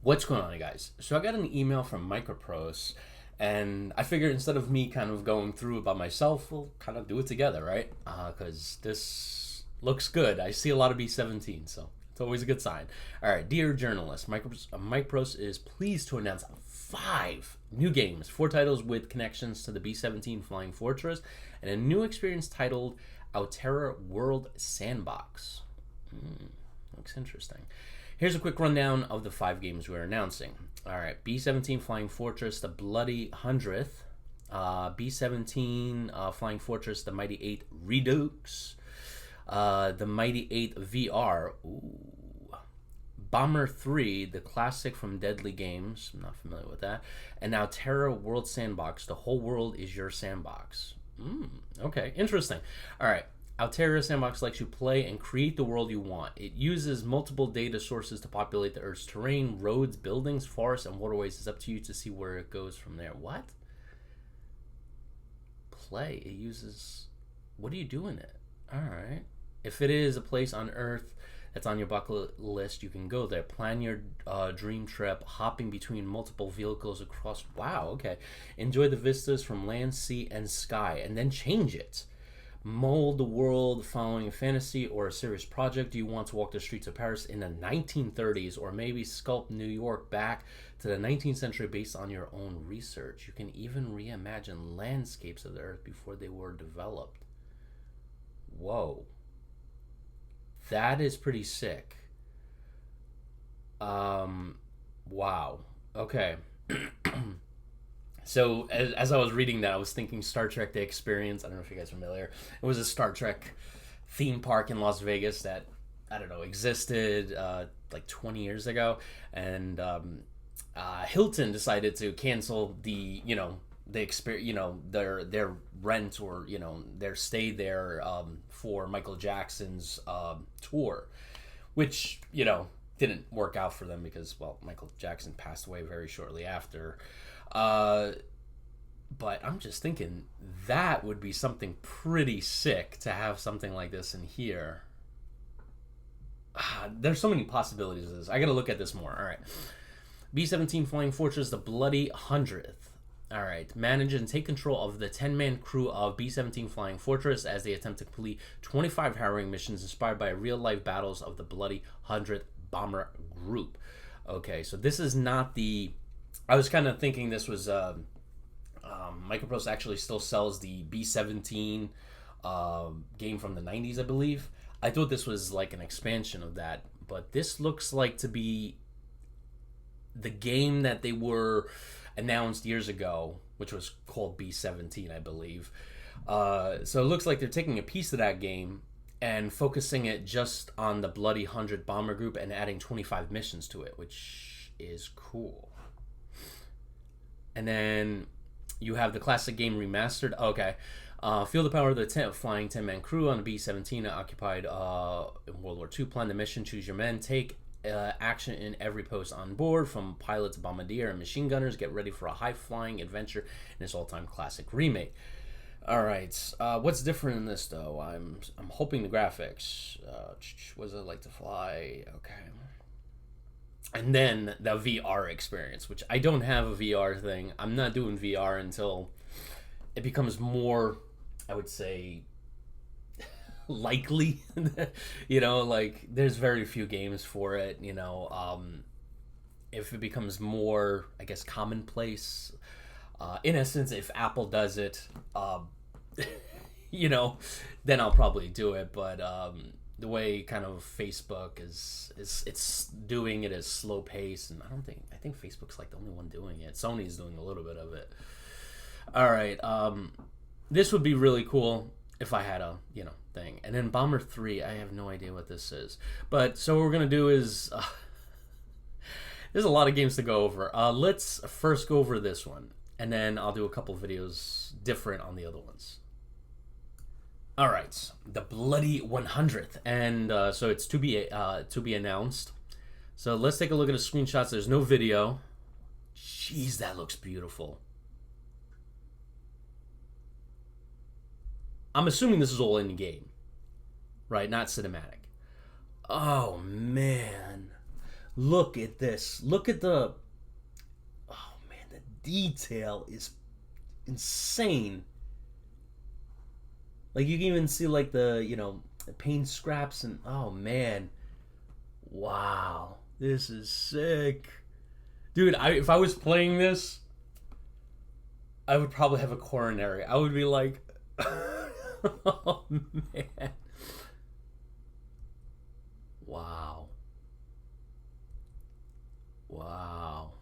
What's going on, guys? So I got an email from Microprose, and I figured instead of me kind of going through it by myself, we'll kind of do it together, right? Because this looks good. I see a lot of B17, so it's always a good sign. All right, dear journalist, Microprose is pleased to announce 5 new games, 4 titles with connections to the B17 Flying Fortress, and a new experience titled Altera World Sandbox. Looks interesting. Here's a quick rundown of the 5 games we're announcing. All right, B-17 Flying Fortress, the Bloody 100th. B-17 Flying Fortress, the Mighty 8 Redux. The Mighty 8 VR. Ooh. Bomber 3, the classic from Deadly Games. I'm not familiar with that. And now Terra World Sandbox. The whole world is your sandbox. Okay, interesting. All right. Altera Sandbox lets you play and create the world you want. It uses multiple data sources to populate the Earth's terrain, roads, buildings, forests, and waterways. It's up to you to see where it goes from there. What? Play. It uses... What do you do in it? Alright. If it is a place on Earth that's on your bucket list, you can go there. Plan your dream trip, hopping between multiple vehicles across... Wow, okay. Enjoy the vistas from land, sea, and sky, and then change it. Mold the world following a fantasy or a serious project. Do you want to walk the streets of Paris in the 1930s, or maybe sculpt New York back to the 19th century based on your own research? You can even reimagine landscapes of the Earth before they were developed. Whoa. That is pretty sick. Wow. Okay. So as I was reading that, I was thinking Star Trek: The Experience. I don't know if you guys are familiar. It was a Star Trek theme park in Las Vegas that, I don't know, existed like 20 years ago, and Hilton decided to cancel the experience, their rent, or their stay there for Michael Jackson's tour, which didn't work out for them because, well, Michael Jackson passed away very shortly after. But I'm just thinking that would be something pretty sick to have something like this in here. There's so many possibilities of this. I gotta look at this more. All right. B-17 Flying Fortress, the Bloody 100th. All right. Manage and take control of the 10-man crew of B-17 Flying Fortress as they attempt to complete 25 harrowing missions inspired by real-life battles of the Bloody 100th Bomber Group. Okay, so this is not the... I was kind of thinking this was... Microprose actually still sells the B-17 game from the 90s, I believe. I thought this was like an expansion of that, but this looks like to be the game that they were announced years ago, which was called B-17, I believe. So it looks like they're taking a piece of that game and focusing it just on the Bloody 100 Bomber Group and adding 25 missions to it, which is cool. And then you have the classic game remastered. Okay. Feel the power of the flying 10-man crew on the B-17 occupied in World War II. Plan the mission, choose your men, take action in every post on board, from pilots, bombardier, and machine gunners. Get ready for a high-flying adventure in this all-time classic remake. All right. What's different in this, though? I'm hoping the graphics. What does it like to fly? Okay. And then the VR experience, which I don't have a VR thing. I'm not doing VR until it becomes more, I would say, likely. Like there's very few games for it. If it becomes more, I guess, commonplace. In essence, if Apple does it, then I'll probably do it. But the way kind of Facebook is it's doing it as slow pace, and I think Facebook's like the only one doing it. Sony's doing a little bit of it. All right, this would be really cool if I had a thing. And then Bomber 3, I have no idea what this is. But so what we're gonna do is there's a lot of games to go over. Let's first go over this one, and then I'll do a couple videos different on the other ones. All right, the Bloody 100th, and so it's to be announced. So let's take a look at the screenshots. There's no video. Jeez, that looks beautiful. I'm assuming this is all in game, right? Not cinematic. Oh man, Look at this. Look at the... Oh, man, the detail is insane. Like, you can even see, like, the, the paint scraps and... Oh, man. Wow. This is sick. Dude, if I was playing this, I would probably have a coronary. I would be like... Oh, man. Wow. Wow.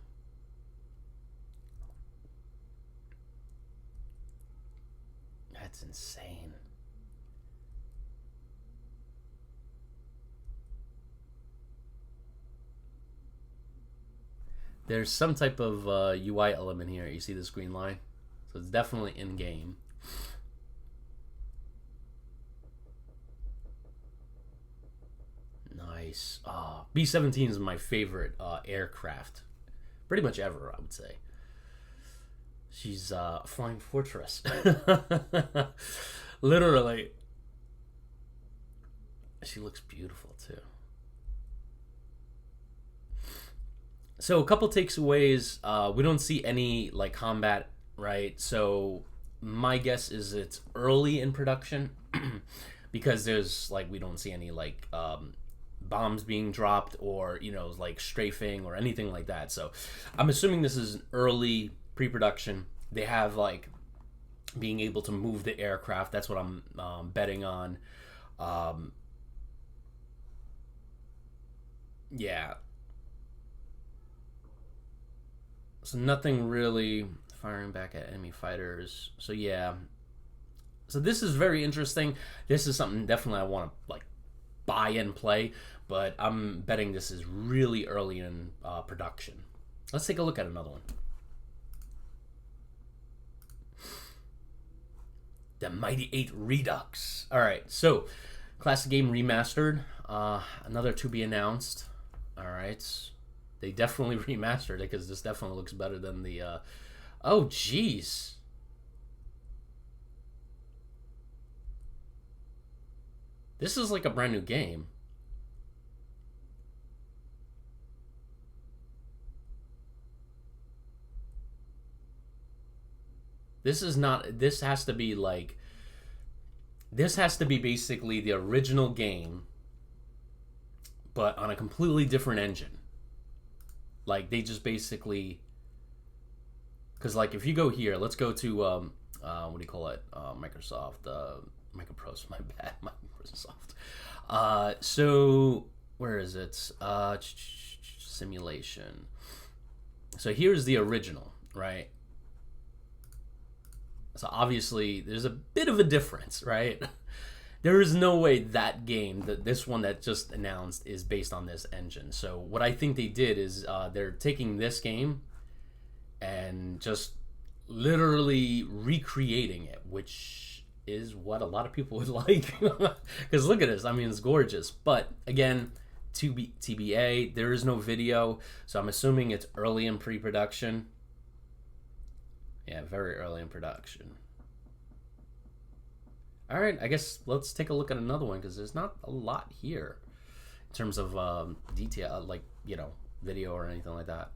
That's insane. There's some type of UI element here. You see this green line? So it's definitely in-game. Nice. B-17 is my favorite aircraft. Pretty much ever, I would say. She's a flying fortress. Literally. She looks beautiful, too. So a couple takeaways. We don't see any, like, combat, right? So my guess is it's early in production. Because there's, like, we don't see any, like... bombs being dropped or like strafing or anything like that. So I'm assuming this is an early pre-production. They have like being able to move the aircraft. That's what I'm betting on. Yeah, so nothing really firing back at enemy fighters. So yeah, so this is very interesting. This is something definitely I want to like buy and play, but I'm betting this is really early in production. Let's take a look at another one. The Mighty 8 Redux. All right, so classic game remastered. Another to be announced. All right, they definitely remastered it because this definitely looks better than the... Oh, jeez. This is like a brand new game. This is not... This has to be like... This has to be basically the original game, but on a completely different engine. Like, they just basically... Because, like, if you go here, let's go to, what do you call it? Microsoft, Microprose, my bad, Microsoft. So, where is it? Simulation. So here's the original, right? So obviously, there's a bit of a difference, right? There is no way that game, this one that just announced, is based on this engine. So what I think they did is they're taking this game and just literally recreating it, which is what a lot of people would like. Because look at this. I mean, it's gorgeous. But again, TBA, there is no video. So I'm assuming it's early in pre-production. Yeah, very early in production. All right, I guess let's take a look at another one because there's not a lot here in terms of detail, like, video or anything like that.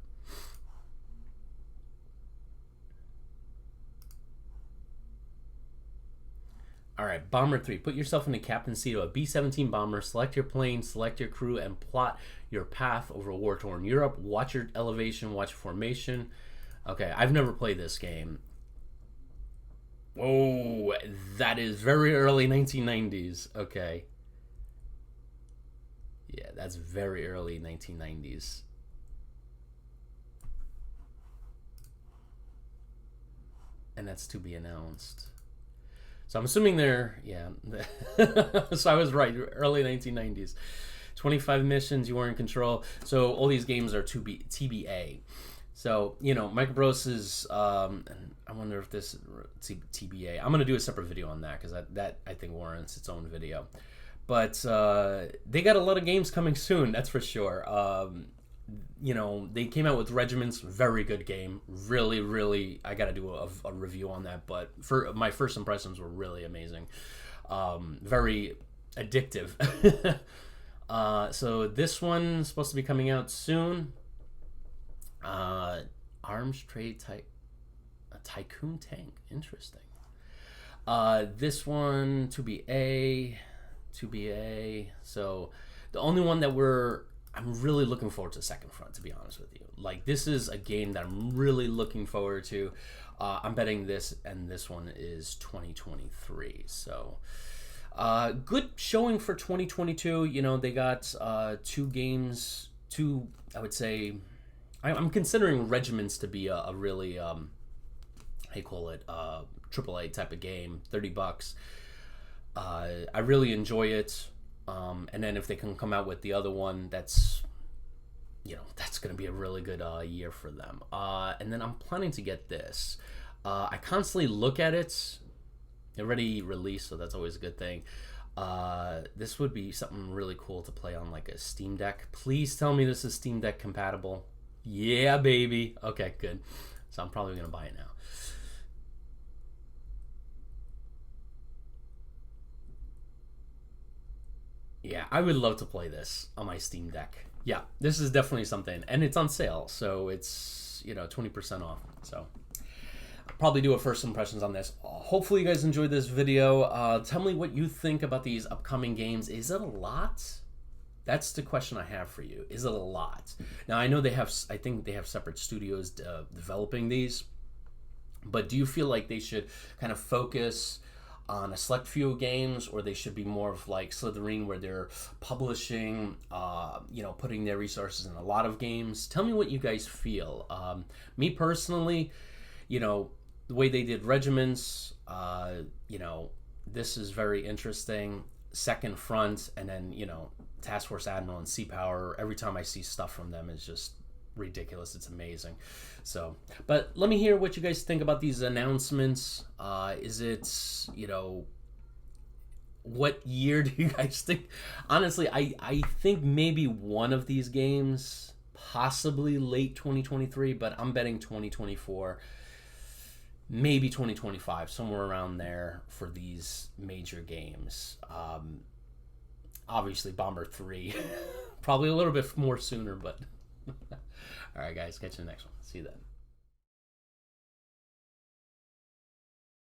All right, Bomber 3. Put yourself in the captain's seat of a B-17 bomber. Select your plane, select your crew, and plot your path over war-torn Europe. Watch your elevation, watch your formation. Okay, I've never played this game. Whoa, that is very early 1990s. Okay. Yeah, that's very early 1990s. And that's to be announced. So I'm assuming they're, yeah. So I was right, early 1990s. 25 missions, you were in control. So all these games are TBA. So, Microprose is, I wonder if this TBA. I'm going to do a separate video on that because that I think warrants its own video. But they got a lot of games coming soon, that's for sure. They came out with Regiments, very good game. Really, really, I got to do a review on that. But for my first impressions were really amazing. Very addictive. So this one's supposed to be coming out soon. Arms trade type, a tycoon tank. Interesting. This one to be A. So the only one that I'm really looking forward to Second Front, to be honest with you. Like, this is a game that I'm really looking forward to. I'm betting this, and this one is 2023. So good showing for 2022. You know, they got two games, I would say, I'm considering Regiments to be a really, how you call it, AAA type of game, $30. I really enjoy it. And then if they can come out with the other one, that's going to be a really good year for them. And then I'm planning to get this. I constantly look at it. It already released, so that's always a good thing. This would be something really cool to play on like a Steam Deck. Please tell me this is Steam Deck compatible. Yeah, baby. Okay, good. So I'm probably going to buy it now. Yeah, I would love to play this on my Steam Deck. Yeah, this is definitely something. And it's on sale, so it's, 20% off. So I'll probably do a first impressions on this. Hopefully you guys enjoyed this video. Tell me what you think about these upcoming games. Is it a lot? That's the question I have for you. Is it a lot? Now, I know I think they have separate studios developing these. But do you feel like they should kind of focus on a select few games, or they should be more of like Slytherin, where they're publishing, putting their resources in a lot of games? Tell me what you guys feel. Me personally, the way they did Regiments, this is very interesting. Second Front, and then, Task Force Admiral and Sea Power. Every time I see stuff from them, is just ridiculous. It's amazing. So, but let me hear what you guys think about these announcements. Is it, what year do you guys think? Honestly, I think maybe one of these games, possibly late 2023, but I'm betting 2024, maybe 2025, somewhere around there for these major games. Obviously Bomber 3 probably a little bit more sooner, but all right, guys, catch you in the next one. See you then.